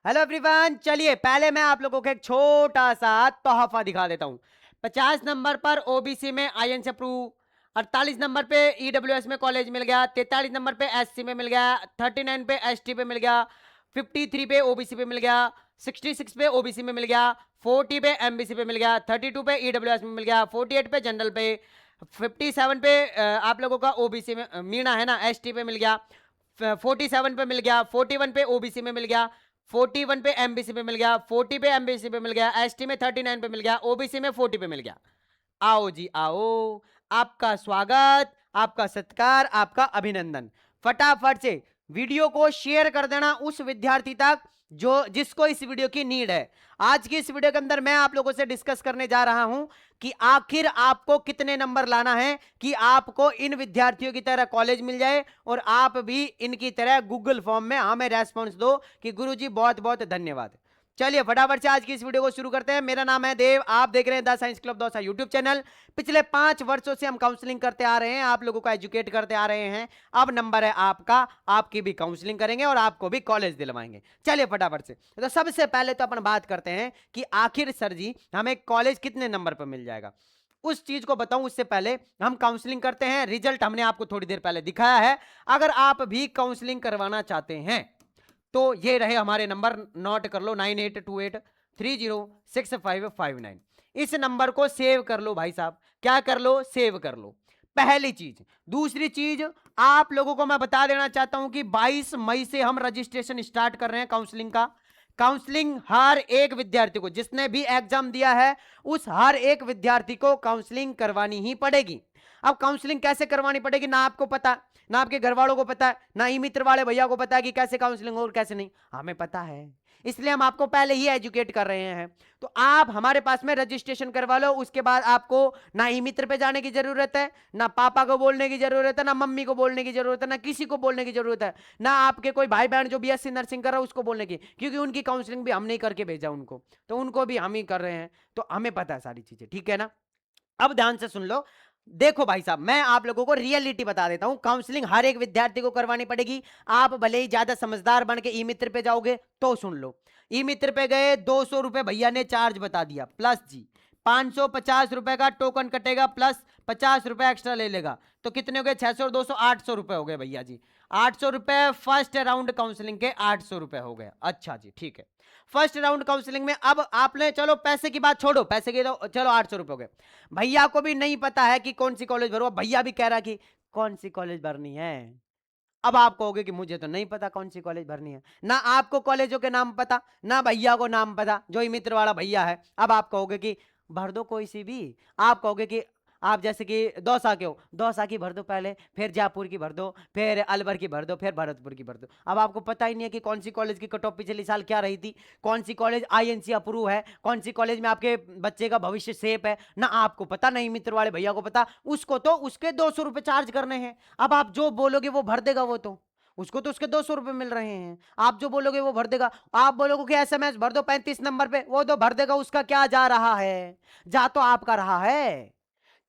Hello everyone, चलिए पहले मैं आप लोगों को एक छोटा सा तोहफा दिखा देता हूँ। 50 नंबर पर ओबीसी में आईएन से अप्रूव, 48 नंबर पे ईडब्ल्यूएस में कॉलेज मिल गया, 43 नंबर पे एससी में मिल गया, 39 पे एसटी पे मिल गया, 53 पे ओबीसी पे मिल गया, 66 पे ओबीसी में मिल गया, 40 पे एमबीसी पे मिल गया, 32 पे ईडब्ल्यूएस में मिल गया, 48 पे जनरल पे, 57 पे आप लोगों का ओबीसी में मीणा है ना, एसटी पे मिल गया, 47 पे मिल गया, 41 पे ओबीसी में मिल गया, 41 पे एमबीसी पे मिल गया, 40 पे एमबीसी पे मिल गया, एसटी में 39 पे मिल गया, ओबीसी में 40 पे मिल गया। आओ जी आओ, आपका स्वागत, आपका सत्कार, आपका अभिनंदन। फटाफट से वीडियो को शेयर कर देना उस विद्यार्थी तक जो जिसको इस वीडियो की नीड है। आज की इस वीडियो के अंदर मैं आप लोगों से डिस्कस करने जा रहा हूं कि आखिर आपको कितने नंबर लाना है कि आपको इन विद्यार्थियों की तरह कॉलेज मिल जाए और आप भी इनकी तरह गूगल फॉर्म में हमें रेस्पॉन्स दो कि गुरुजी बहुत बहुत धन्यवाद। चलिए फटाफट से आज की इस वीडियो को शुरू करते हैं। मेरा नाम है देव, आप देख रहे हैं the science club Dausa YouTube channel. पिछले 5 वर्षों से हम काउंसलिंग करते आ रहे हैं, आप लोगों को एजुकेट करते आ रहे हैं। अब नंबर है आपका, आपकी भी काउंसलिंग करेंगे और आपको भी कॉलेज दिलवाएंगे। चलिए फटाफट से, तो सबसे पहले तो अपन बात करते हैं कि आखिर सर जी हमें कॉलेज कितने नंबर पर मिल जाएगा। उस चीज को बताऊं उससे पहले हम काउंसलिंग करते हैं। रिजल्ट हमने आपको थोड़ी देर पहले दिखाया है। अगर आप भी काउंसलिंग करवाना चाहते हैं तो ये रहे हमारे नंबर, नोट कर लो 9828306559। इस नंबर को सेव कर लो भाई साहब। क्या कर लो? सेव कर लो, पहली चीज। दूसरी चीज आप लोगों को मैं बता देना चाहता हूं कि 22 मई से हम रजिस्ट्रेशन स्टार्ट कर रहे हैं काउंसलिंग का। काउंसलिंग हर एक विद्यार्थी को, जिसने भी एग्जाम दिया है उस हर एक विद्यार्थी को काउंसलिंग करवानी ही पड़ेगी। अब काउंसलिंग कैसे करवानी पड़ेगी ना आपको पता, ना आपके घर वालों को पता है, ना ही मित्र वाले भैया को पता है कि कैसे काउंसलिंग हो और कैसे नहीं। हमें पता है, इसलिए हम आपको पहले ही एजुकेट कर रहे हैं। तो आप हमारे पास में रजिस्ट्रेशन करवा लो। उसके बाद आपको ना ही मित्र पे जाने की जरूरत है, ना पापा को बोलने की जरूरत है, ना मम्मी को बोलने की जरूरत है, ना किसी को बोलने की जरूरत है, ना आपके कोई भाई बहन जो बीएससी नर्सिंग कर रहा है उसको बोलने की, क्योंकि उनकी काउंसलिंग भी हमने ही करके भेजा उनको, तो उनको भी हम ही कर रहे हैं। तो हमें पता है सारी चीजें, ठीक है ना। अब ध्यान से सुन लो। देखो भाई साहब, मैं आप लोगों को रियलिटी बता देता हूं। काउंसलिंग हर एक विद्यार्थी को करवानी पड़ेगी। आप भले ही ज्यादा समझदार बन के ई मित्र पे जाओगे तो सुन लो। ई मित्र पे गए, 200 रुपए भैया ने चार्ज बता दिया, प्लस जी 550 रुपए का टोकन कटेगा, प्लस 50 रुपए एक्स्ट्रा ले लेगा। तो कितने हो गए? 600 और 200 800 रुपए हो गए भैया जी। 800 रुपए फर्स्ट राउंड काउंसलिंग के 800 रुपए हो गए। अच्छा जी, ठीक है। फर्स्ट राउंड काउंसलिंग में अब आपने, चलो पैसे की बात छोड़ो, पैसे की तो चलो 800 रुपए हो गए। भैया को भी नहीं पता है कि कौन सी कॉलेज भरो। भैया भी कह रहा कि कौन सी कॉलेज भरनी है। अब आप कहोगे कि मुझे तो नहीं पता कौन सी कॉलेज भरनी है, ना आपको कॉलेजों के नाम पता, ना भैया को नाम पता जो ही मित्र वाला भैया है। अब आप कहोगे कि भर दो कोई सी भी। आप कहोगे कि आप जैसे कि दौसा के हो, दौसा की भर दो पहले, फिर जयपुर की भर दो, फिर अलवर की भर दो, फिर भरतपुर की भर दो। अब आपको पता ही नहीं है कि कौन सी कॉलेज की कट ऑफ पिछले साल क्या रही थी, कौन सी कॉलेज आईएनसी अप्रूव है, कौन सी कॉलेज में आपके बच्चे का भविष्य सेफ है, ना आपको पता, नहीं मित्र वाले भैया को पता। उसको तो उसके 200 रुपए चार्ज करने हैं। अब आप जो बोलोगे वो भर देगा, वो तो उसको तो उसके 200 रुपए मिल रहे हैं। आप जो बोलोगे वो भर देगा। आप बोलोगे कि एसएमएस भर दो 35 नंबर पे, वो तो भर देगा। उसका क्या जा रहा है? जा तो आपका रहा है।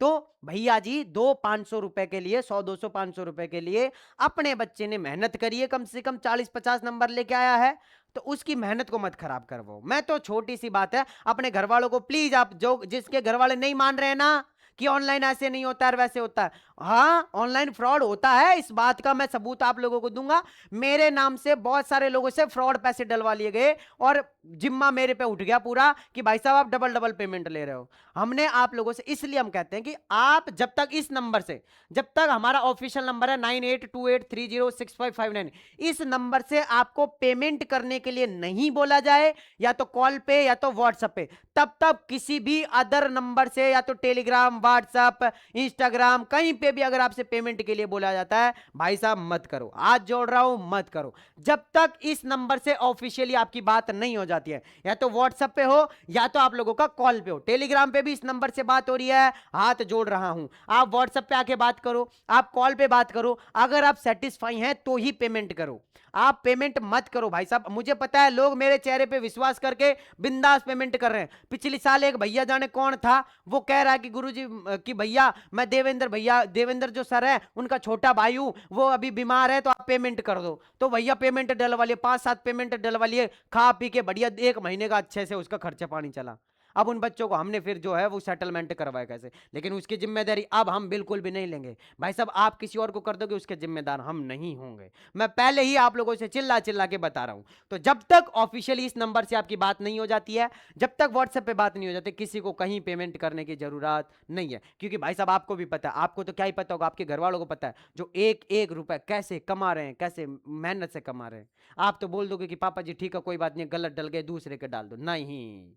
तो भैया जी, 500 रुपए के लिए, 100 200 500 रुपए के लिए अपने बच्चे ने मेहनत करी है, कम से कम 40 50 नंबर लेके आया है, तो उसकी मेहनत को मत खराब करवाओ। मैं तो छोटी सी बात है, अपने घर वालों को प्लीज, आप जो जिसके घर वाले नहीं मान रहे हैं ना कि ऑनलाइन ऐसे नहीं होता है वैसे होता है, हाँ ऑनलाइन फ्रॉड होता है, इस बात का मैं सबूत आप लोगों को दूंगा। मेरे नाम से बहुत सारे लोगों से फ्रॉड पैसे डलवा लिए गए और जिम्मा मेरे पे उठ गया पूरा कि भाई साहब आप डबल डबल पेमेंट ले रहे हो। हमने आप लोगों से, इसलिए हम कहते हैं कि आप जब तक इस नंबर से, जब तक हमारा ऑफिशियल नंबर है 9828306559, इस नंबर से आपको पेमेंट करने के लिए नहीं बोला जाए, या तो कॉल पे या तो व्हाट्सएप पे, तब तक किसी भी अदर नंबर से, या तो टेलीग्राम, व्हाट्सएप, इंस्टाग्राम, कहीं पे भी अगर आपसे पेमेंट के लिए बोला जाता है, भाई साहब मत करो। आज जोड़ रहा हूं, मत करो जब तक इस नंबर से ऑफिशियली आपकी बात नहीं हो जाती है। या तो व्हाट्सएप पे हो, या तो आप लोगों का कॉल पे हो। टेलीग्राम पे भी इस नंबर से बात हो रही है, हाथ जोड़ रहा हूं। आप व्हाट्सएप पे आके बात करो, आप कॉल पे बात करो। अगर आप सेटिस्फाई हैं तो ही पेमेंट करो। आप पेमेंट मत करो भाई साहब। मुझे पता है लोग मेरे चेहरे पे विश्वास करके बिंदास पेमेंट कर रहे हैं। पिछले साल एक भैया जाने कौन था, वो कह रहा है कि गुरुजी कि भैया मैं देवेंद्र जो सर है उनका छोटा भाई हूं, वो अभी बीमार है तो आप पेमेंट कर दो। तो भैया पेमेंट डलवा लिए, 5-7 पेमेंट डलवा लिए, खा पी के बढ़िया 1 महीने का अच्छे से उसका खर्चा पानी चला। अब उन बच्चों को हमने फिर जो है वो सेटलमेंट करवाया कैसे, लेकिन उसकी जिम्मेदारी अब हम बिल्कुल भी नहीं लेंगे भाई साहब। आप किसी और को कर दोगे उसके जिम्मेदार हम नहीं होंगे। मैं पहले ही आप लोगों से चिल्ला चिल्ला के बता रहा हूं। तो जब तक ऑफिशियली इस नंबर से आपकी बात नहीं हो जाती है, जब तक व्हाट्सएप पे बात नहीं हो जाती, किसी को कहीं पेमेंट करने की जरूरत नहीं है। क्योंकि भाई साहब आपको भी पता है, आपको तो क्या ही पता होगा, आपके घर वालों को पता है जो एक एक रुपए कैसे कमा रहे हैं, कैसे मेहनत से कमा रहे हैं। आप तो बोल दोगे कि पापा जी ठीक है कोई बात नहीं, गलत डल गए दूसरे के डाल दो, नहीं,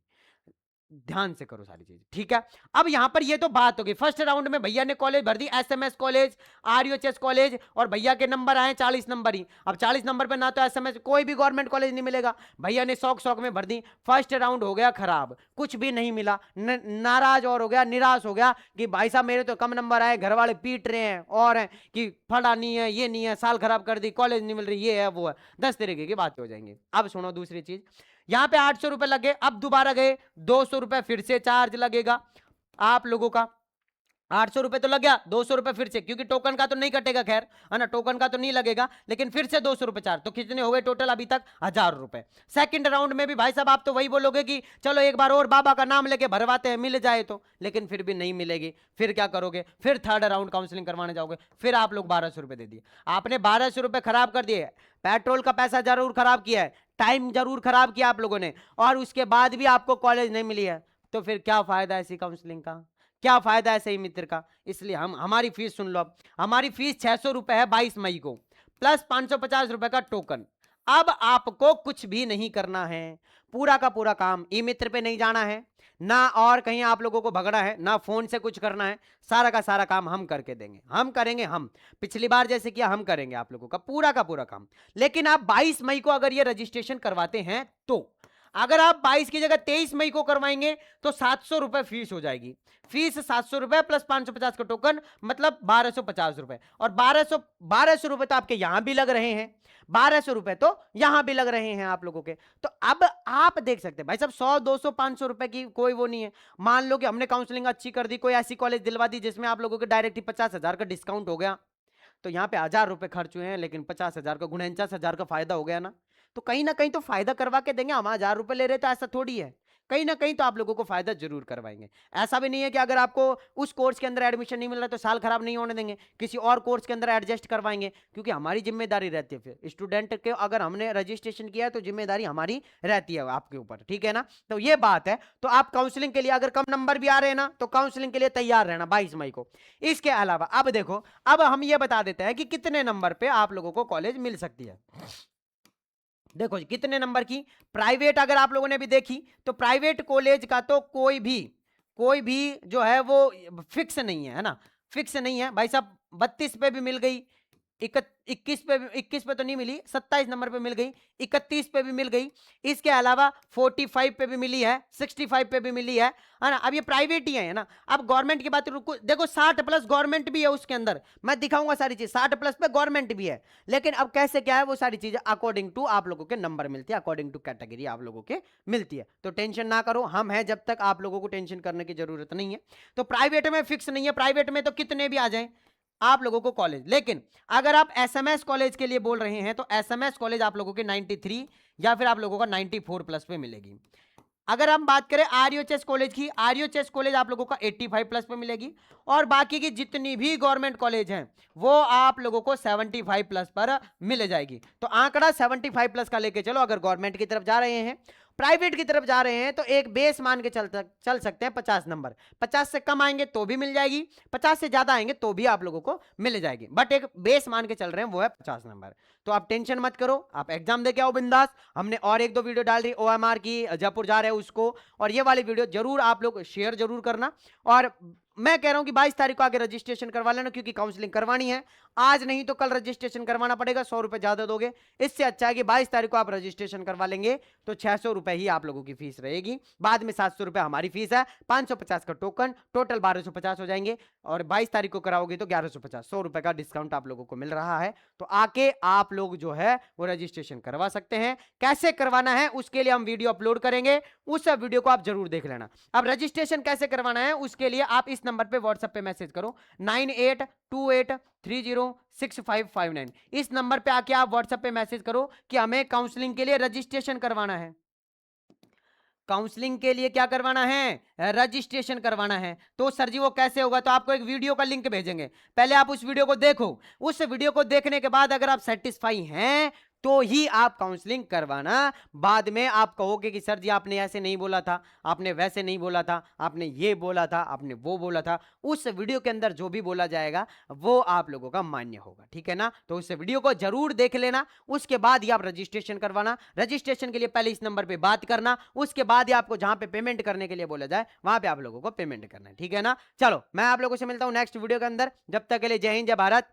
ध्यान से करो सारी चीज, ठीक है। अब यहां पर ये तो बात होगी, फर्स्ट राउंड में भैया ने कॉलेज भर दी, एसएमएस कॉलेज, आरयूएचएस कॉलेज, और भैया के नंबर आए 40 नंबर ही। अब 40 नंबर पे ना तो एसएमएस कोई भी गवर्नमेंट कॉलेज नहीं मिलेगा, भैया ने शौक शौक में भर दी। फर्स्ट राउंड हो गया खराब, कुछ भी नहीं मिला, नाराज और हो गया, निराश हो गया कि भाई साहब मेरे तो कम नंबर आए, घर वाले पीट रहे हैं और है कि फड़ा नहीं है, ये नहीं है, साल खराब कर दी, कॉलेज नहीं मिल रही, ये है वो है, 10 तरीके की बातें हो जाएंगी। अब सुनो दूसरी चीज, यहां पे 800 रुपए लगे, अब दोबारा गए 200 रुपए फिर से चार्ज लगेगा आप लोगों का। 800 रुपए तो लग गया, 200 रुपए फिर से, क्योंकि टोकन का तो नहीं कटेगा, खैर है ना, टोकन का तो नहीं लगेगा, लेकिन फिर से 200 रुपए चार्ज, तो कितने हो गए टोटल अभी तक 1000 रुपए। सेकंड राउंड में भी भाई साहब आप तो वही बोलोगे कि चलो एक बार और बाबा का नाम लेके भरवाते हैं, मिल जाए तो, लेकिन फिर भी नहीं मिलेगी। फिर क्या करोगे, फिर थर्ड राउंड काउंसलिंग करवाने जाओगे, फिर आप लोग 1200 रुपए दे दिए। आपने 1200 रुपए खराब कर दिए, पेट्रोल का पैसा जरूर खराब किया है, टाइम जरूर खराब किया आप लोगों ने, और उसके बाद भी आपको कॉलेज नहीं मिली है, तो फिर क्या फायदा ऐसी काउंसलिंग का, क्या फायदा है सही मित्र का। इसलिए हमारी फीस सुन लो। अब हमारी फीस 600 रुपए है 22 मई को, प्लस 550 रुपए का टोकन। अब आपको कुछ भी नहीं करना है, पूरा का पूरा काम ई मित्र पे नहीं जाना है, ना और कहीं आप लोगों को भगना है, ना फोन से कुछ करना है, सारा का सारा काम हम करके देंगे, हम करेंगे, हम पिछली बार जैसे किया हम करेंगे आप लोगों का पूरा काम। लेकिन आप 22 मई को अगर ये रजिस्ट्रेशन करवाते हैं, तो अगर आप 22 की जगह 23 मई को करवाएंगे तो 700 रुपए फीस हो जाएगी। फीस 700 रुपए प्लस 550 का टोकन, मतलब 1250 रुपए। और 1200 रुपए तो आपके यहां भी लग रहे हैं, 1200 रुपए तो यहां भी लग रहे हैं आप लोगों के। तो अब आप देख सकते हैं भाई साहब 100 200 500 रुपए की कोई वो नहीं है। मान लो कि हमने काउंसलिंग अच्छी कर दी, कोई ऐसी कॉलेज दिलवा दी जिसमें आप लोगों के डायरेक्ट ही 50,000 का डिस्काउंट हो गया, तो यहाँ पे 1000 रुपए खर्च हुए हैं, लेकिन 50,000 का 49,000 का फायदा हो गया ना। तो कहीं ना कहीं तो फायदा करवा के देंगे, हम 1000 रुपए ले रहे तो ऐसा थोड़ी है, कहीं ना कहीं तो आप लोगों को फायदा जरूर करवाएंगे। ऐसा भी नहीं है कि अगर आपको उस कोर्स के अंदर एडमिशन नहीं मिल रहा तो साल खराब नहीं होने देंगे, किसी और कोर्स के अंदर एडजस्ट करवाएंगे, क्योंकि हमारी जिम्मेदारी रहती है। फिर स्टूडेंट के अगर हमने रजिस्ट्रेशन किया है तो जिम्मेदारी हमारी रहती है आपके ऊपर, ठीक है ना। तो ये बात है। तो आप काउंसलिंग के लिए अगर कम नंबर भी आ रहे हैं ना, तो काउंसलिंग के लिए तैयार रहना 22 मई को। इसके अलावा अब देखो, अब हम ये बता देते हैं कि कितने नंबर पे आप लोगों को कॉलेज मिल सकती है। देखो जी, कितने नंबर की प्राइवेट अगर आप लोगों ने भी देखी, तो प्राइवेट कॉलेज का तो कोई भी जो है वो फिक्स नहीं है ना, फिक्स नहीं है भाई साहब। 32 पे भी मिल गई, 21 पे तो नहीं मिली, 27 नंबर पे मिल गई, 31 पे भी मिल गई, इसके अलावा 45 पे भी मिली है, 65 पे भी मिली है ना। अब ये प्राइवेट ही है ना। अब गवर्नमेंट की बात देखो 60 प्लस गवर्नमेंट भी है उसके अंदर, मैं दिखाऊंगा सारी चीज, 60 प्लस पे गवर्नमेंट भी है। लेकिन अब कैसे क्या है वो सारी चीजें अकॉर्डिंग टू आप लोगों के नंबर मिलती है, अकॉर्डिंग टू कैटेगरी आप लोगों के मिलती है। तो टेंशन ना करो, हम हैं जब तक, आप लोगों को टेंशन करने की जरूरत नहीं है। तो प्राइवेट में फिक्स नहीं है, प्राइवेट में तो कितने भी आ जाए आप लोगों को कॉलेज। लेकिन अगर आप एसएमएस कॉलेज के लिए बोल रहे हैं, तो एसएमएस कॉलेज आप लोगों के 93 या फिर आप लोगों का 94 प्लस पे मिलेगी। अगर हम बात करें आरयूएचएस कॉलेज की, आरयूएचएस कॉलेज आप लोगों का 85 प्लस पे मिलेगी, और बाकी की जितनी भी गवर्नमेंट कॉलेज हैं वो आप लोगों को 75 प्लस पर मिल जाएगी। तो आंकड़ा 75 प्लस का लेके चलो। अगर गवर्नमेंट की तरफ जा रहे हैं, प्राइवेट की तरफ जा रहे हैं, तो एक बेस मान के चल सकते हैं 50 नंबर। 50 से कम आएंगे तो भी मिल जाएगी, 50 से ज्यादा आएंगे तो भी आप लोगों को मिल जाएगी, बट एक बेस मान के चल रहे हैं वो है 50 नंबर। तो आप टेंशन मत करो, आप एग्जाम दे के आओ बिंदास। हमने और 1-2 वीडियो डाल दी ओएमआर की, जयपुर जा रहे हैं उसको, और ये वाली वीडियो जरूर आप लोग शेयर जरूर करना। और मैं कह रहा हूं कि 22 तारीख को आगे रजिस्ट्रेशन करवा लेना, क्योंकि काउंसलिंग करवानी है। आज नहीं तो कल रजिस्ट्रेशन करवाना पड़ेगा, 100 रुपए ज्यादा दोगे। इससे अच्छा है कि 22 तारीख को आप रजिस्ट्रेशन करवा लेंगे तो 600 रुपए ही आप लोगों की फीस रहेगी, बाद में 700 रुपए हमारी फीस है, 550 का टोकन, टोटल 1250 हो जाएंगे। और 22 तारीख को कराओगे तो 1150, 100 रुपए का डिस्काउंट आप लोगों को मिल रहा है। तो आके आप लोग जो है वो रजिस्ट्रेशन करवा सकते हैं। कैसे करवाना है उसके लिए हम वीडियो अपलोड करेंगे, उस वीडियो को आप जरूर देख लेना। अब रजिस्ट्रेशन कैसे करवाना है उसके लिए आप इस नंबर पे व्हाट्सएप पे मैसेज करो 9828306559। इस नंबर पे आके आप व्हाट्सएप पे मैसेज करो कि हमें काउंसलिंग के लिए रजिस्ट्रेशन करवाना है। काउंसलिंग के लिए क्या करवाना है, रजिस्ट्रेशन करवाना है। तो सर जी वो कैसे होगा, तो आपको एक वीडियो का लिंक भेजेंगे, पहले आप उस वीडियो को देखो, उस वीडियो को देखने के बाद अगर आप सेटिस्फाई हैं तो ही आप काउंसलिंग करवाना। बाद में आप कहोगे कि सर जी आपने ऐसे नहीं बोला था, आपने वैसे नहीं बोला था, आपने ये बोला था, आपने वो बोला था, उस वीडियो के अंदर जो भी बोला जाएगा वो आप लोगों का मान्य होगा, ठीक है ना। तो उस वीडियो को जरूर देख लेना, उसके बाद ही आप रजिस्ट्रेशन करवाना। रजिस्ट्रेशन के लिए पहले इस नंबर पे बात करना, उसके बाद ही आपको जहां पे पेमेंट करने के लिए बोला जाए वहां पे आप लोगों को पेमेंट करना है, ठीक है ना। चलो मैं आप लोगों से मिलता हूं नेक्स्ट वीडियो के अंदर, जब तक के लिए जय हिंद, जय भारत,